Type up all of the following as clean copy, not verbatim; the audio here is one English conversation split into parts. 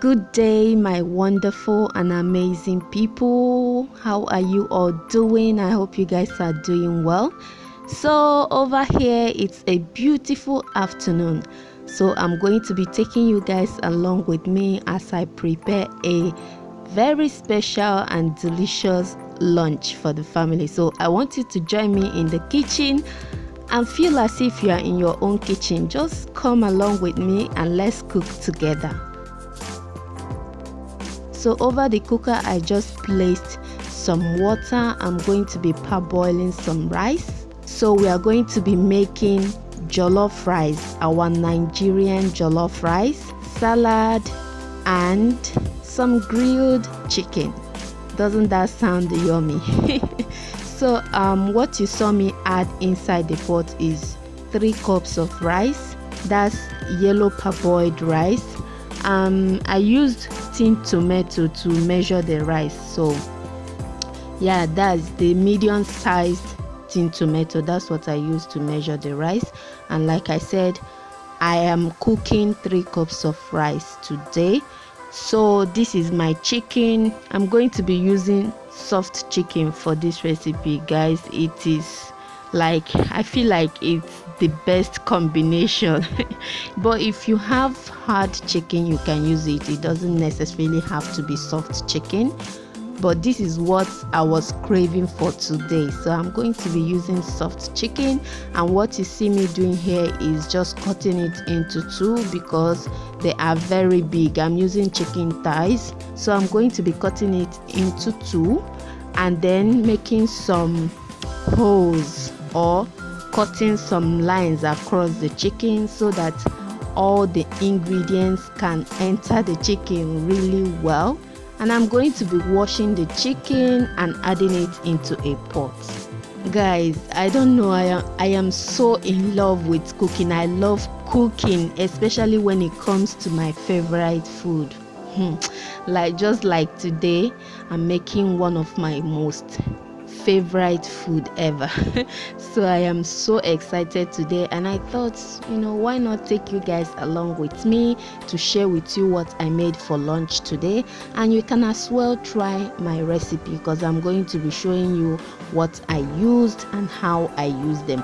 Good day, my wonderful and amazing people. How are you all doing? I hope you guys are doing well. So over here it's a beautiful afternoon, so I'm going to be taking you guys along with me as I prepare a very special and delicious lunch for the family. So I want you to join me in the kitchen and feel as if you are in your own kitchen. Just come along with me and let's cook together. So over the cooker I just placed some water. I'm going to be parboiling some rice. So we are going to be making jollof rice, our Nigerian jollof rice, salad and some grilled chicken. Doesn't that sound yummy? So what you saw me add inside the pot is 3 cups of rice. That's yellow parboiled rice. I used tin tomato to measure the rice, so yeah, that's the medium sized tin tomato. That's what I used to measure the rice. And like I said, I am cooking 3 cups of rice today. So this is my chicken. I'm going to be using soft chicken for this recipe, guys. It is like, I feel like it's the best combination. But if you have hard chicken, you can use it. It doesn't necessarily have to be soft chicken, but this is what I was craving for today, so I'm going to be using soft chicken. And what you see me doing here is just cutting it into 2 because they are very big. I'm using chicken thighs, so I'm going to be cutting it into 2 and then making some holes or cutting some lines across the chicken so that all the ingredients can enter the chicken really well. And I'm going to be washing the chicken and adding it into a pot. Guys, I don't know, I am so in love with cooking. I love cooking, especially when it comes to my favorite food. Just like today, I'm making one of my most favorite food ever. So I am so excited today, and I thought, why not take you guys along with me to share with you what I made for lunch today. And you can as well try my recipe because I'm going to be showing you what I used and how I used them.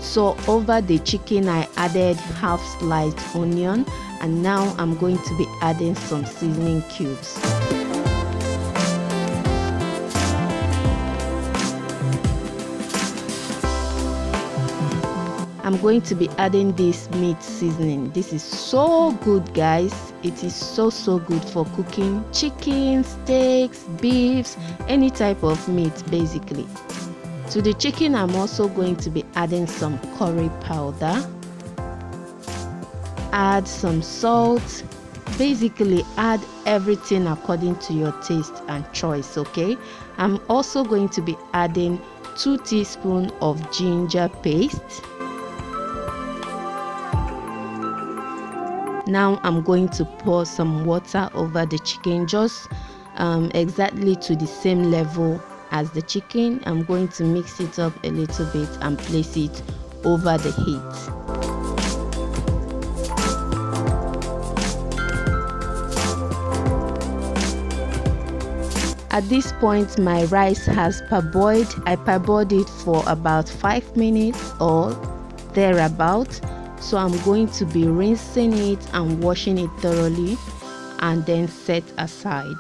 So over the chicken I added half sliced onion, and now I'm going to be adding some seasoning cubes. I'm going to be adding this meat seasoning. This is so good, guys. It is so good for cooking chicken, steaks, beefs, any type of meat basically. To the chicken, I'm also going to be adding some curry powder, add some salt, basically add everything according to your taste and choice, okay? I'm also going to be adding 2 teaspoons of ginger paste. Now I'm going to pour some water over the chicken, just exactly to the same level as the chicken. I'm going to mix it up a little bit and place it over the heat. At this point my rice has parboiled. I parboiled it for about 5 minutes or thereabout. So I'm going to be rinsing it and washing it thoroughly and then set aside.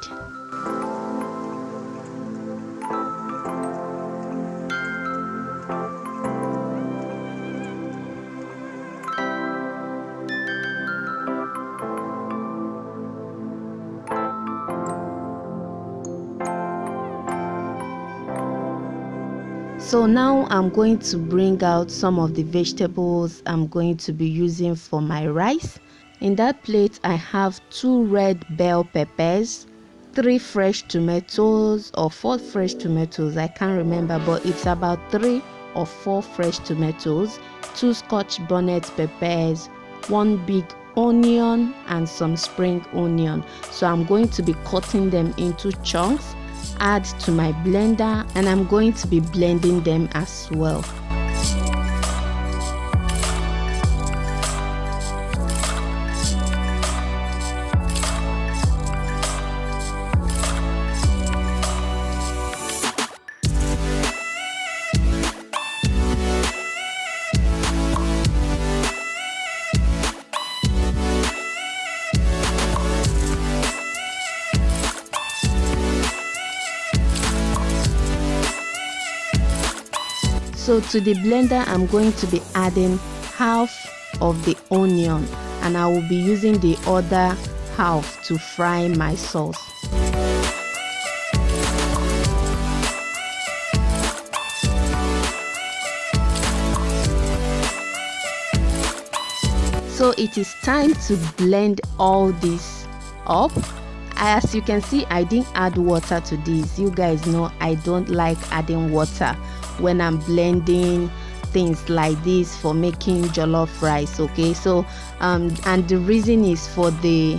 So now I'm going to bring out some of the vegetables I'm going to be using for my rice. In that plate I have 2 red bell peppers, 3 fresh tomatoes or 4 fresh tomatoes, I can't remember, but it's about 3 or 4 fresh tomatoes, 2 scotch bonnet peppers, 1 big onion, and some spring onion. So I'm going to be cutting them into chunks, add to my blender, and I'm going to be blending them as well. So to the blender, I'm going to be adding half of the onion, and I will be using the other half to fry my sauce. So it is time to blend all this up. As you can see, I didn't add water to this. You guys know I don't like adding water when I'm blending things like this for making jollof rice. Okay, so and the reason is for the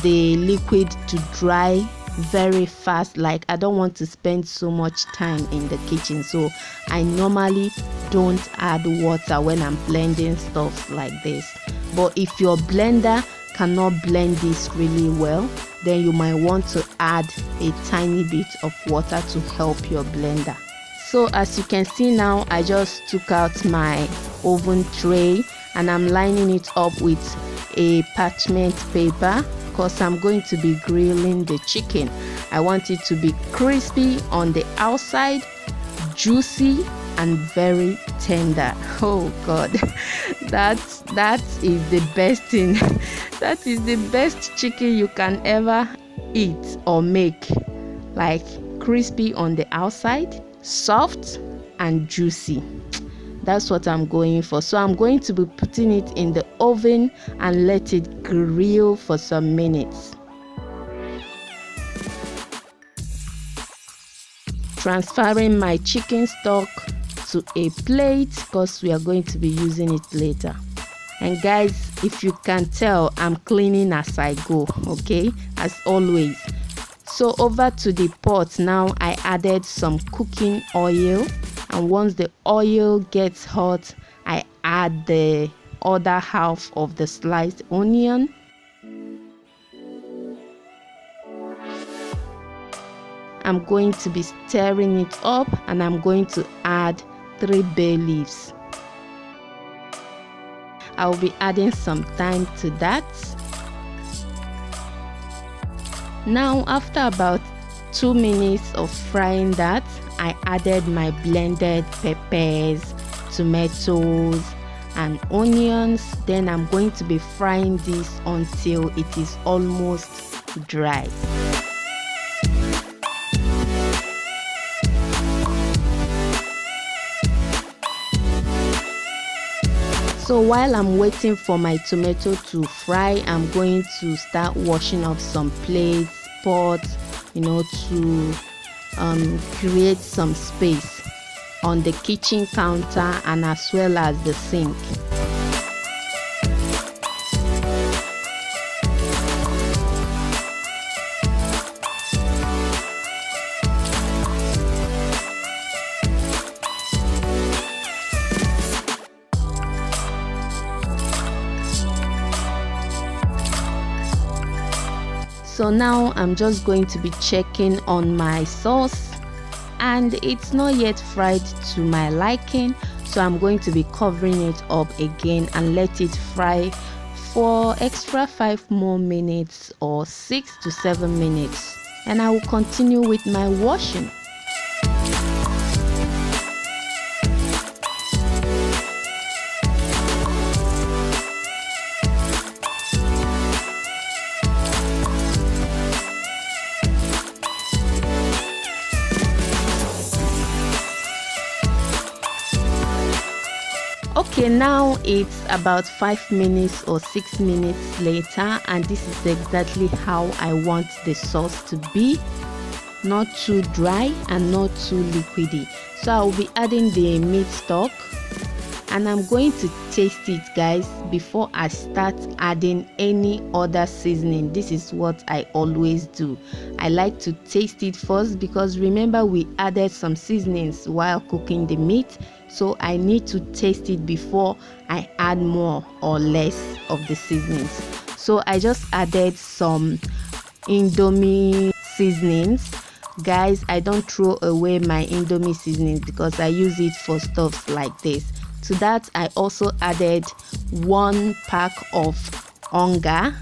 liquid to dry very fast. Like, I don't want to spend so much time in the kitchen, so I normally don't add water when I'm blending stuff like this. But if your blender cannot blend this really well, then you might want to add a tiny bit of water to help your blender. So as you can see now, I just took out my oven tray and I'm lining it up with a parchment paper because I'm going to be grilling the chicken. I want it to be crispy on the outside, juicy, and very tender. Oh God, that is the best thing. That is the best chicken you can ever eat or make. Like, crispy on the outside, soft and juicy. That's what I'm going for. So I'm going to be putting it in the oven and let it grill for some minutes. Transferring my chicken stock to a plate because we are going to be using it later. And guys, if you can tell, I'm cleaning as I go, okay, as always. So over to the pot now, I added some cooking oil, and once the oil gets hot, I add the other half of the sliced onion. I'm going to be stirring it up, and I'm going to add 3 bay leaves. I'll be adding some thyme to that. Now, after about 2 minutes of frying that, I added my blended peppers, tomatoes, and onions. Then I'm going to be frying this until it is almost dry. So while I'm waiting for my tomato to fry, I'm going to start washing off some plates, pots, to create some space on the kitchen counter and as well as the sink. So now I'm just going to be checking on my sauce, and it's not yet fried to my liking, so I'm going to be covering it up again and let it fry for extra 5 more minutes or 6 to 7 minutes, and I will continue with my washing. Okay, now it's about 5 minutes or 6 minutes later, and this is exactly how I want the sauce to be. Not too dry and not too liquidy. So I'll be adding the meat stock, and I'm going to taste it, guys, before I start adding any other seasoning. This is what I always do. I like to taste it first, because remember we added some seasonings while cooking the meat, so I need to taste it before I add more or less of the seasonings. So I just added some Indomie seasonings. Guys, I don't throw away my Indomie seasonings because I use it for stuff like this. To that, I also added 1 pack of onga,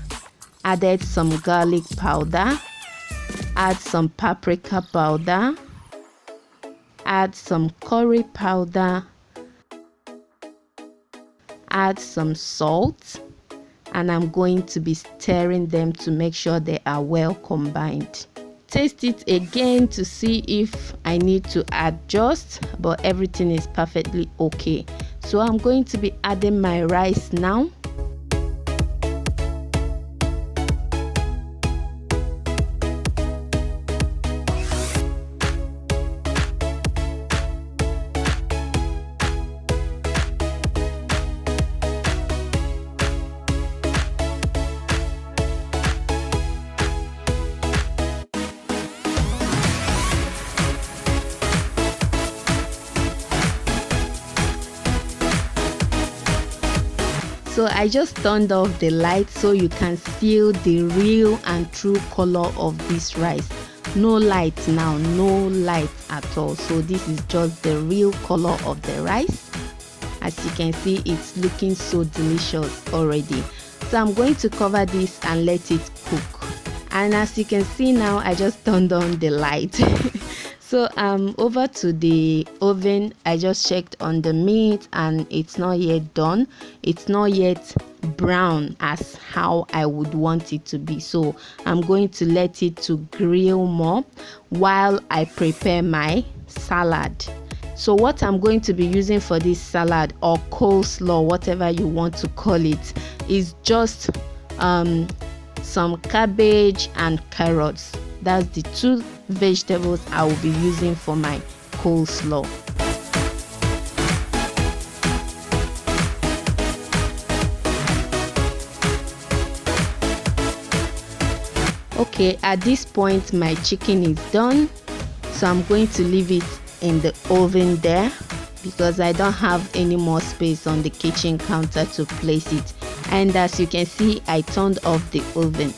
added some garlic powder, add some paprika powder, add some curry powder, add some salt, and I'm going to be stirring them to make sure they are well combined. Taste it again to see if I need to adjust, but everything is perfectly okay. So I'm going to be adding my rice now. So I just turned off the light so you can feel the real and true color of this rice. No light now, no light at all. So this is just the real color of the rice. As you can see, it's looking so delicious already. So I'm going to cover this and let it cook. And as you can see now, I just turned on the light. So over to the oven. I just checked on the meat and it's not yet done. It's not yet brown as how I would want it to be. So I'm going to let it to grill more while I prepare my salad. So what I'm going to be using for this salad, or coleslaw, whatever you want to call it, is just some cabbage and carrots. That's the 2 vegetables I will be using for my coleslaw. Okay, at this point my chicken is done, so I'm going to leave it in the oven there because I don't have any more space on the kitchen counter to place it. And as you can see, I turned off the oven.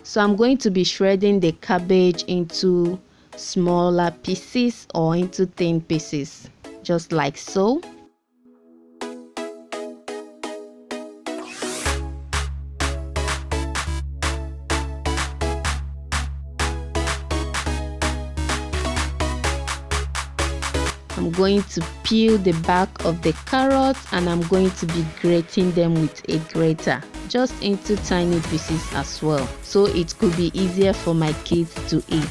So I'm going to be shredding the cabbage into smaller pieces or into thin pieces, just like so. I'm going to peel the back of the carrots and I'm going to be grating them with a grater, just into tiny pieces as well, so it could be easier for my kids to eat.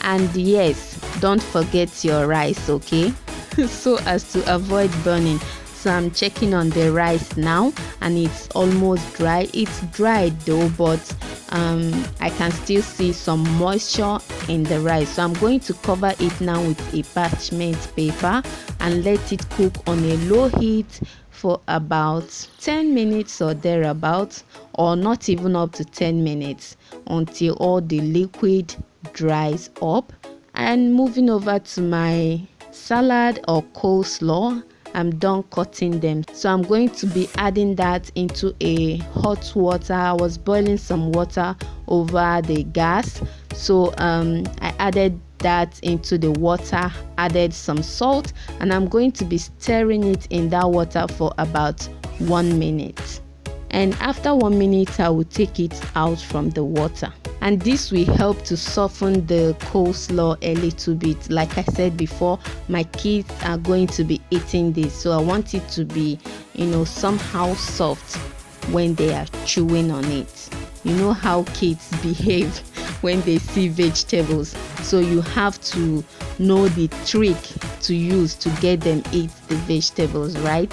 And yes, don't forget your rice, okay? So as to avoid burning. So I'm checking on the rice now and it's almost dry. It's dried though, but I can still see some moisture in the rice. So I'm going to cover it now with a parchment paper and let it cook on a low heat for about 10 minutes or thereabouts, or not even up to 10 minutes, until all the liquid dries up. And moving over to my salad or coleslaw, I'm done cutting them, so I'm going to be adding that into a hot water. I was boiling some water over the gas, so I added that into the water, added some salt, and I'm going to be stirring it in that water for about 1 minute, and after 1 minute I will take it out from the water, and this will help to soften the coleslaw a little bit. Like I said before, my kids are going to be eating this, so I want it to be, somehow soft when they are chewing on it. You know how kids behave when they see vegetables, so you have to know the trick to use to get them eat the vegetables, right?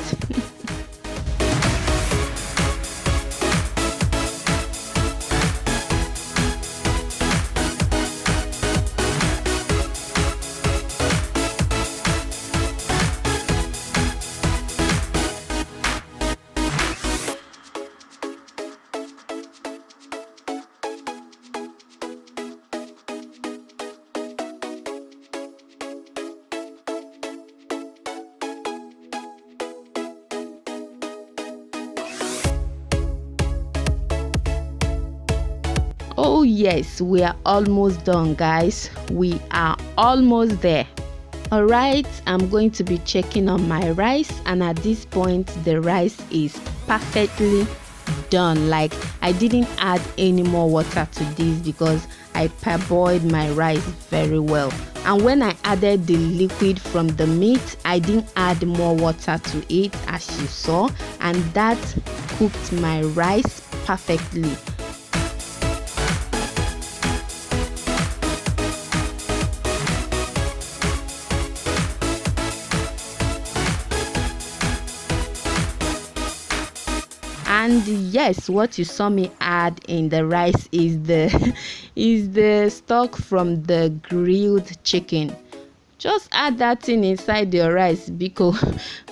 Oh yes, we are almost done, guys. We are almost there. All right, I'm going to be checking on my rice, and at this point the rice is perfectly done. Like, I didn't add any more water to this because I parboiled my rice very well, and when I added the liquid from the meat, I didn't add more water to it, as you saw, and that cooked my rice perfectly. And yes, what you saw me add in the rice is the stock from the grilled chicken. Just add that thing inside your rice, because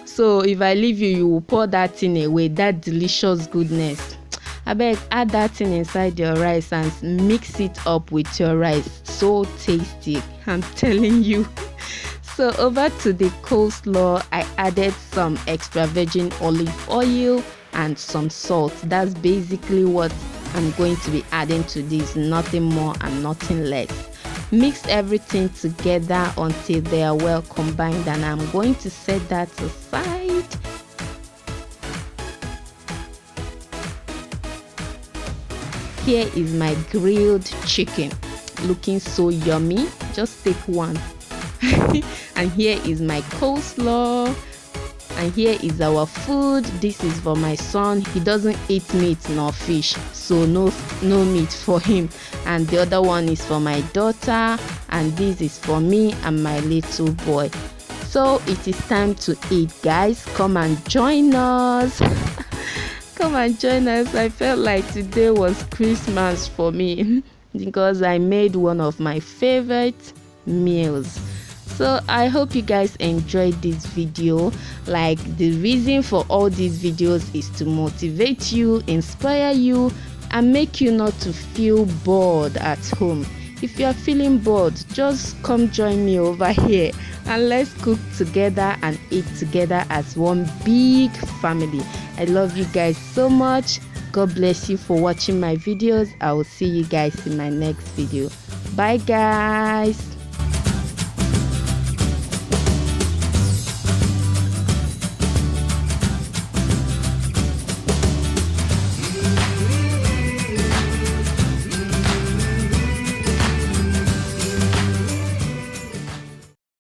so if I leave you, you will pour that thing away, that delicious goodness. I beg, add that thing inside your rice and mix it up with your rice. So tasty, I'm telling you. So over to the coleslaw, I added some extra virgin olive oil and some salt. That's basically what I'm going to be adding to this, nothing more and nothing less. Mix everything together until they are well combined, and I'm going to set that aside. Here is my grilled chicken, looking so yummy. Just take one. And here is my coleslaw, and here is our food. This is for my son. He doesn't eat meat nor fish, so no meat for him. And the other one is for my daughter, and this is for me and my little boy. So it is time to eat, guys. Come and join us. Come and join us. I felt like today was Christmas for me because I made one of my favorite meals. So I hope you guys enjoyed this video. Like, the reason for all these videos is to motivate you, inspire you, and make you not to feel bored at home. If you are feeling bored, just come join me over here and let's cook together and eat together as one big family. I love you guys so much. God bless you for watching my videos. I will see you guys in my next video. Bye guys.